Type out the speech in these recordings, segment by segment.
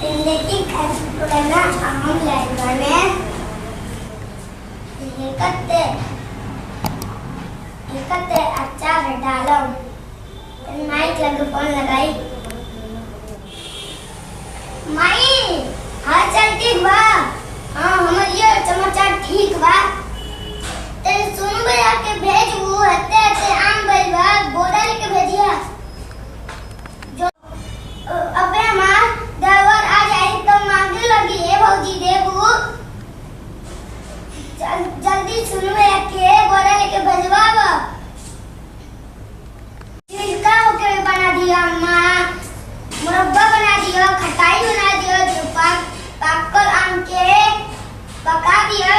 जिंदगी करना हम लाइब्रेरी एकते अच्छा डालो माइक लगे फोन लगाई माई हाल चाल ठीक बा। हाँ हमारे ये समाचार ठीक बा। तेरे सुन भैया के भेज वो हते हते आम भैया बोरा लेके भेजिया जो अबे मां देवर आ जाए तो मांगे लगी है भौजी देबू जल्दी सुन भैया के बोरा लेके भेजवावा। छिलका होके बना दिया मां मुरब्बा बना दिया खटाई बना दिया पाकल आम के पका दिया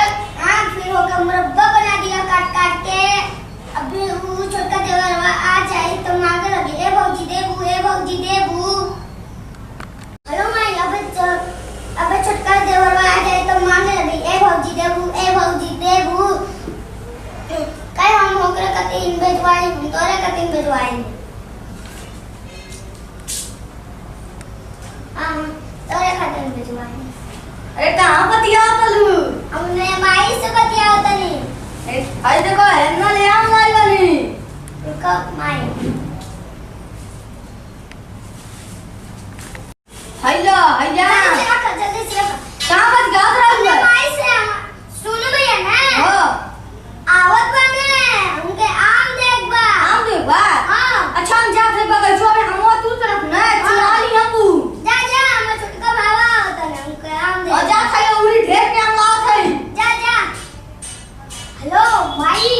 फिर होकर मुरब्बा बना दिया काट काट के। अभी वो छोटा देवर आ जाए तो मांगे लगी ए भौजी देबू हेलो माई अबे छोटा देवर आ जाए तो मांगे लगी ए भौजी देबू कई हम होकर कतीन भेजवाई तोरे कतीन भेजवाई तोरे कतीन भेजवाई। अरे कहाँ बतिया तलू हमने माई से बतिया तनी आई देखो है ना ले आम लाई वाली रुको माई हैया जल्दी से कहाँ बत गया हमने माई से सुनो भैया ना हो आवत बने उनके आम देख बा हां अच्छा हम जाते बगीचो में हम तू तरफ ना चला ली हम जा हम छोटका भावा होता ना उनके आम देख और जा खाए उरी ढेर के आम लाओ थे जा हेलो माई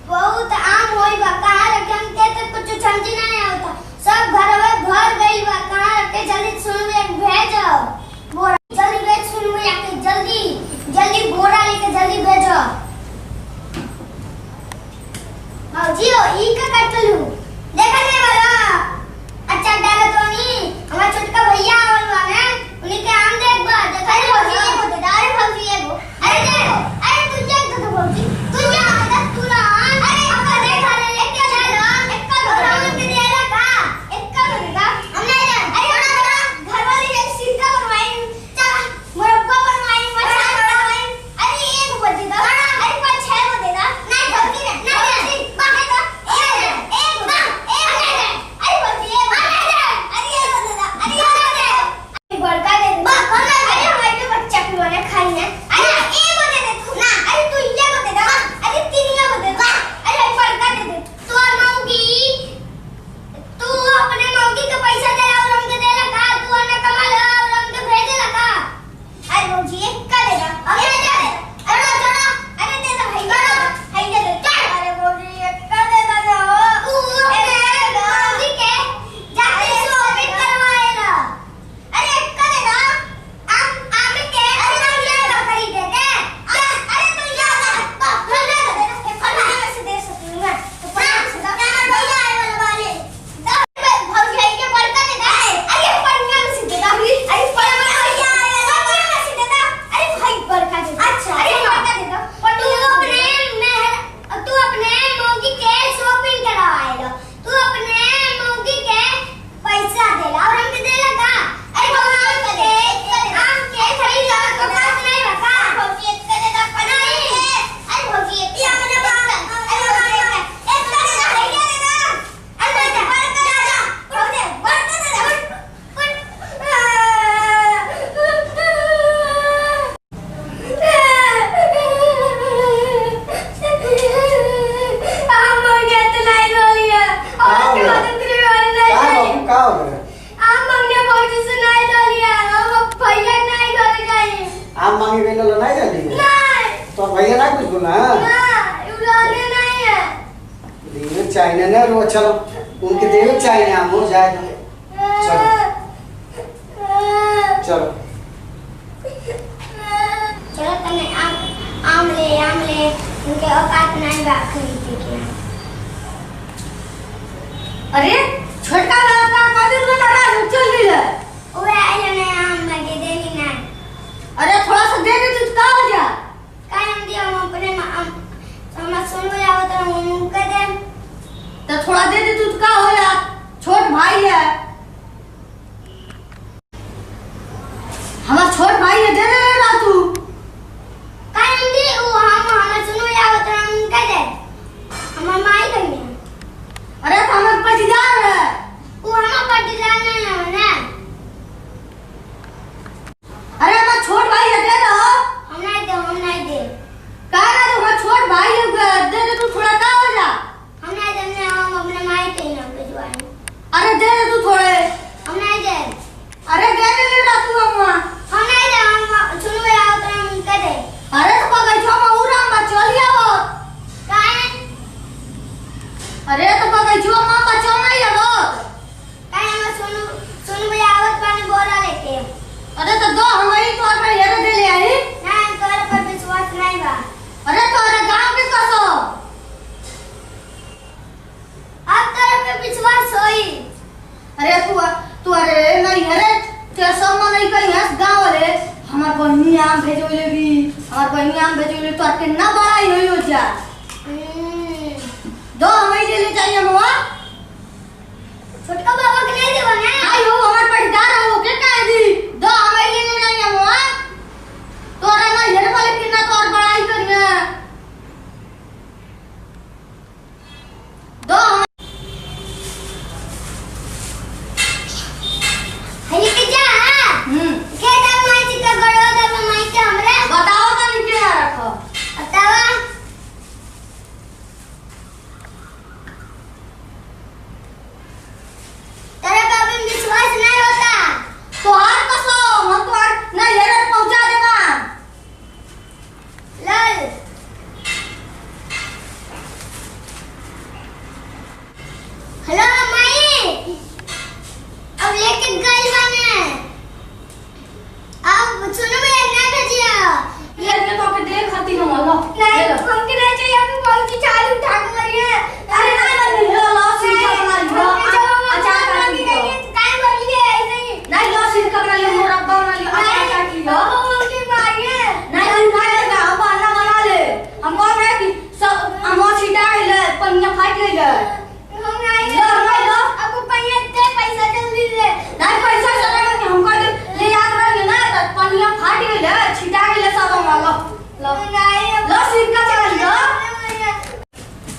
बहुत आम होई बा कहां रखे हम के तो कुछ समझ नहीं आवता सब घर गई बा कहां रखे जल्दी सुन एक भेजो बोरा जल्दी भेज सुन भैया के जल्दी बोरा लेके जल्दी भेजो। मौजी ओ ई का कटलू देखा नहीं वाला अच्छा डालो तो नहीं हमारा छोटका भैया आवलवा ना उन्हीं के आम देख बा देखा नहीं भौजी ये बोलते अरे भौजी ये वो अरे देखो अरे तू देख तो भौजी तू जा तू ना अरे अब देखा ले लेके चलो एक का घराव के देला का एक का घरेगा हम नहीं जान अरे थोड़ा घर वाली एक सीधा बनवाई चल मुरब्बा बनवाई मसाला बनवाई अरे एक बजे दा अरे 5-6 बजे दा नहीं भौजी ना नहीं बाकी तो एक अरे भौजी ये अरे ये बजे दा अरे बड़का दे अरे हमारे तो बच्चा पिवाने खाई ना अरे ये बजे दे तू ना अरे तू ये बजे दा अरे 3 ये बजे दा अरे बड़का दे तू अपने मौगी के पैसा दे और हमके दे लगा तू ने कमा ले और हमके भेजे लगा अरे भौजी एक का दे दा अरे दे अरे चलो अरे दे दे भाई भाई दे अरे भौजी एक का दे दा तू अपने मौगी के जाके शॉपिंग करवाएगा अरे एक का दे दा आम के अरे हम ले ला खरीद के अरे तू याद फल ले दे फल में से दे सकूंगा तो प्राण से दा भैया आए वाले भौजी आई के बड़का दे दा अरे पन्निया में से दे दा अरे पन्निया भैया आए वाले में से दे दा अरे भाई बड़का दे अच्छा अरे बड़का दे दा तू अपने मौगी के शॉपिंग करवाएगा तू अपने मौगी के पैसा देला और हमके देला का अरे भौजी आम के खरीद ला तो बात नहीं बता भौजी एक का दे दा नहीं अरे भौजी एक या मैंने बात अरे भौजी एक का दे दा भैया दे दा अरे बड़का दे दा भौजी बड़का दे दा आम मांगे गई लो नहीं जाती तो भैया ना कुछ बोला देवे चाइना ना रो चलो उनके देवे चाइना आम हो जाए चलो तने आम ले उनके औकात नहीं बा खरीदे के। अरे छोटका लड़का कदर में ना चल गई ओए आइले ने आम लगे देनी ना अरे थोड़ा सा दे दे तू का हो जा का हम दिया हम अपने हम सुन गया होता हम उनके दे तो थोड़ा दे दे तू भाई है, हमारा छोट भाई है, दे दे ना तू। काहे हम दी वो हम सुनो या होत हम कह दे हमार माई कहिए। अरे तो हमारे पटीदार है, वो हमार पटीदार नहीं है ना। अरे हमारा छोट भाई है, दे दो। हम नहीं दे कहा ना तो हमारा छोट भाई है, दे दे तू थोड़ा का हो जा। हम नहीं दे हम अपने माई कहिए हम भिजवाए। अरे दे दे तू थोड़े। हम नहीं दे। अरे दे दे ना तू अम्मा। हम नहीं दे हम सुनो या होत हम कह दे। अरे तो पकड़ छो मैं उड़म बा चल आओ। काहे अरे तो पकड़ छो मां बच्चो नहीं आवो। काहे हम सुनो या आवत पानी बोरा लेके। अरे तो दो हमारी तो और ये दे ले आई। ना तोरे पर विश्वास नहीं बा। अरे तो अरे गांव के कसो। अब तोरे पे विश्वास होई। अरे तू अरे नहीं अरे ते सब मन नहीं कही हस गांव वाले हमार बहनी आम भेजोले भी, हमार बहनी आम भेजोले तो के ना बड़ाई होई हो जा। दो हमें ले ले चाहिए मोआ। छोटका बाबा के नहीं देबो ना। आई हो हमार पटीदार हो के काहे दी। दो हमें ले ले चाहिए मोआ। तोरा ना हेर वाले कितना तो और बड़ाई करिए। दो हई के जा के दा माई चिका गड़वा दा माई के हमरे बताओ तो नीचे ना रखो। बतावा तेरे पे अभी विश्वास नहीं होता। तो हार कसो हम तो और ना हेर पहुंचा देगा। लल हेलो माई अब लेके गई बने। अब सुनो भैया ना भेजिया ये तो के देख खाती हम अल्लाह नहीं हम के नहीं चाहिए अभी कौन सी चालू उठा के मरी है। अरे ना नहीं लो लो सिर का बना लो अच्छा काट लो काहे बोलिए ऐसे ही नहीं लो सिर का बना लो मुरब्बा बना लो अच्छा काट लो की मारी है। नहीं खाएगा हम बना ले हम कौन है कि सब हम छिटा ले पन्ना फाट ले हम नहीं लो लो अब पैसा दे पैसा जल्दी दे। नहीं पैसा चला के हमको ले याद रहे ना तो पन्ना फाट गई छिटा गई सब हम लो नहीं लो सिर का बना लो।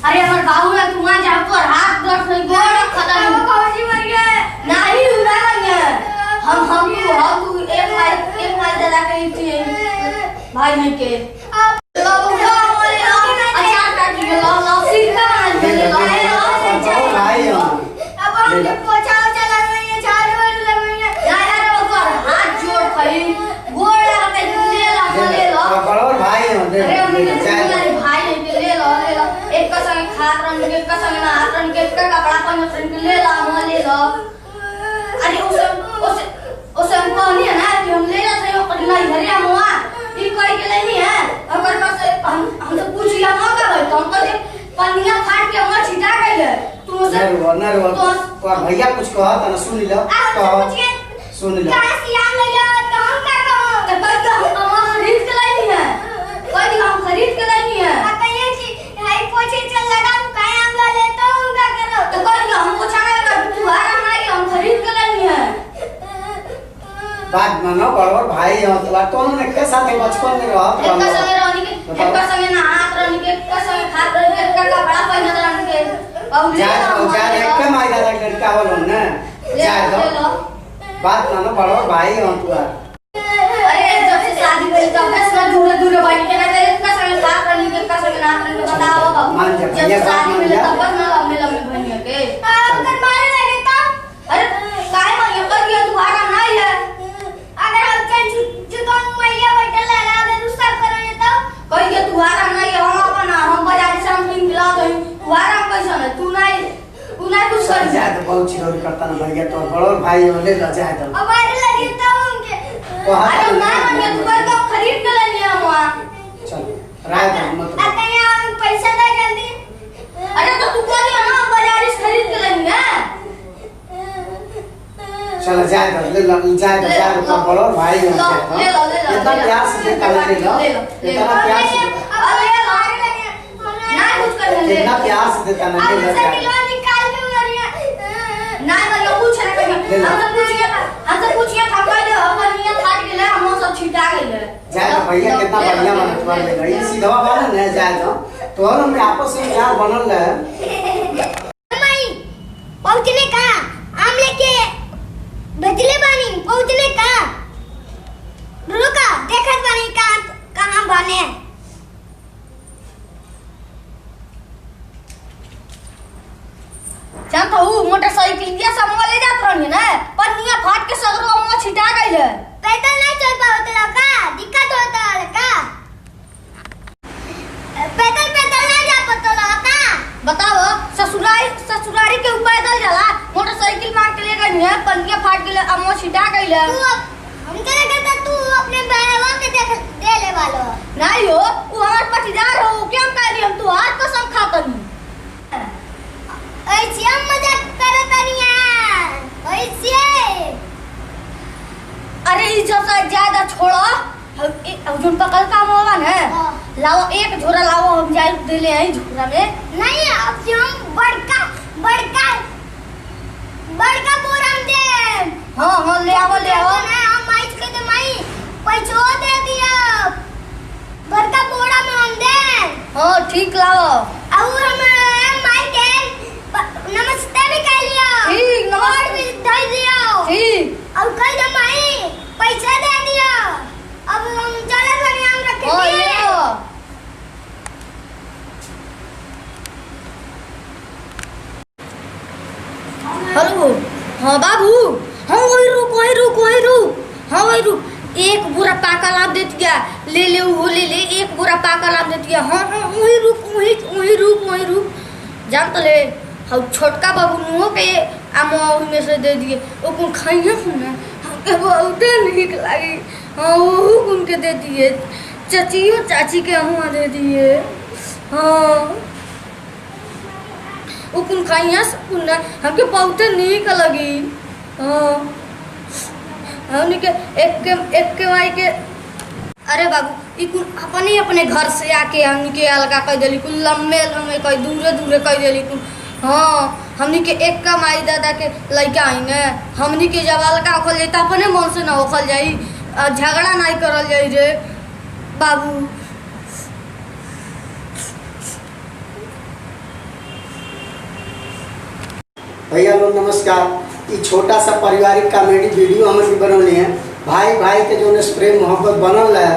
अरे हमारे बाबू ने तुम जा पर हाथ दर्द नहीं गोड़ खत्म कौन सी मर गया नहीं उड़ाएंगे हम तू एक मार दादा के भाई नहीं के लो लो अच्छा काट लो लो सिर का बना लो भाई अब हम पोछा चला रही है झाड़ू वाड़ू लग रही है। यार ऊपर हाथ जोड़ खई गोड़ लगा के ले लो बड़ोर भाई है अरे उनके भाई है के ले लो एक का संग खात रन के का संग ना हाथ रन के का कपड़ा पहन के ले लो हम ले लो। अरे उस हमको नहीं है ना कि हम ले जाते हैं पर नहीं घरे हम हुआ ई कोई के नहीं है अगर बस हम तो पूछ लिया ना कर तो हम कहते पन्निया फाट के हम छिटा गई है तू से ना रो तो भैया कुछ कहा था ना सुन लो कहो सुन लो कहां से आम ले लो तो हम क्या कहो तो कोई हम खरीद के लाई नहीं है कोई हम खरीद के लाई नहीं है कहिए कि हाई पोछे चल लगा तू काहे आम ला ले तो हम क्या करो। तो कोई हम पूछाएगा तू आ रहा नहीं हम खरीद के लाई नहीं है। बात मानो बड़ोर भाई है तो बात तो उन्होंने के साथ बचपन में रहा एक का संगे रहनी के एक का संगे ना हाथ रहनी के एक का संगे खात रहनी के एक का कपड़ा पहन रहनी के और ले जा एक के माई दादा लड़का वालों ने जा दो बात मानो बड़ोर भाई है तू अरे जब से शादी हुई तब से ना दूर दूर बैठ के ना एक का संगे खात रहनी के एक का संगे ना रहनी के बताओ बाबू जब शादी हुई तब बस ना लम्बे लम्बे बनिए के अगर मारे लगे तो अरे काहे मन ये कर दिया तुम्हारा नहीं है अगर हम चल जो तो मैया बैठल लगा दे दूसरा करो तो कोई के तुम्हारा नहीं है हम अपना हम बाजार से हम मिला गई तुम्हारा कैसा है तू नहीं कुछ कर जा तो बहुत चिरोरी करता ना भैया तो बड़ोर भाई है ले लो जा दो हमारे लगे तो उनके अरे ना मन ये तुम्हारे तो खरीद के लेनी है हम चल राय दो मत अगर यहाँ पैसा दे जल्दी। अरे तो तू बोल ना बाजार से खरीद के लेनी है चलो जा दो ले लो जा दो बड़ोर भाई है ले लो इतना प्यार से देता ले लो इतना प्यार से अरे हमारे लगे ना कुछ कर ले इतना प्यार से देता ना ले लो निकाल दूंगा ना मतलब ले लो। हमसे पूछिए था पहले अपनिया फाट गेले हम सब छिटा गेले जाए तो भैया कितना बढ़िया मन तुम्हारे ले गई सीधा वाला न जाए तो और हम आपस में यार बनल है मई पहुंचने का आम लेके भेजले बानी पहुंचने का रुका देखत बानी कहां बने जान तो मोटरसाइकिल दिया सब ले जात रहनी ना पनिया फाट के सगरो हम छिटा गइले पैदल नहीं चल पावत का दिक्कत होता है का पैदल नहीं जा पतला का बताओ ससुरारी के पैदल जाला मोटरसाइकिल मांग के ले गई है पनिया फाट गेले हम छिटा गइले हमके लगता तू अपने बहवा के दे ले वालो नहीं हो वो हमार पटीदार हो क्या हम कह रही हम तू आज कसम खातनी ऐसे हम मजाक करत नहीं ऐसे अरे ई जो ज्यादा छोड़ो जोन पकल काम होगा ना लाओ एक झोरा लाओ हम जाए दे ले आई झोरा में नहीं अब जो हम बड़का बोरा में दे हां ले आओ ना हम माइच के दे माई पैसो दे दिया बड़का बोरा में हम दे हां ठीक लाओ और हम माई के नमस्ते भी कह लिया ठीक और भी दे दिया ठीक और कल जब माई पैसा दे दिया अब हम चले बनी हम रखे हां दिए ले आओ हेलो हाँ बाबू हाँ वही रुक हाँ वही रुक एक बुरा पाका लाभ दे दिया ले वो ले एक बुरा पाका लाभ दे दिया हाँ वही रुक जान तो ले हम छोटका बाबू नुओ के आम में से दे दिए वो कौन खाइए ना हमके बहुत नीक लगी हाँ वो कौन के दे दिए चाचियो चाची के हम दे दिए हाँ वो कौन खाइए सुन हमके बहुत नीक लगी हाँ हमने के एक के माई के अरे बाबू ई अपने घर से आके हमने के अलगा कह दिली कुल लम्बे कह दूरे कह दिली कुल हाँ हमने के एक का माई दादा के लड़का आई ने हमने के जब अलगा होखल जाई त अपने मन से ना होखल जाई झगड़ा नहीं करल जाई रे बाबू भैया लोग नमस्कार ये छोटा सा पारिवारिक कॉमेडी वीडियो हम भी बनौले हैं भाई के जो प्रेम मोहब्बत बनल है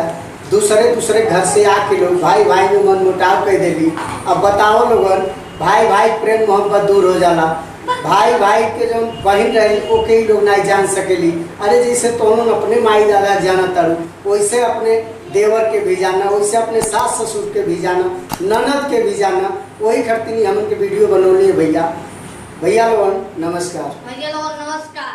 दूसरे घर से आके लोग भाई में मन मुटाव कर देली अब बताओ लोगन भाई प्रेम मोहब्बत दूर हो जाला भाई के जो बहन रही ओके ही लोग नहीं जान सकेली अरे जैसे तुम अपने माई दादा जाना तारू वैसे अपने देवर के भी जाना वैसे अपने सास ससुर के भी जाना ननद के भी जाना वही करती हम उनके वीडियो बनौली है भैया लोगन नमस्कार भैया लोगन नमस्कार।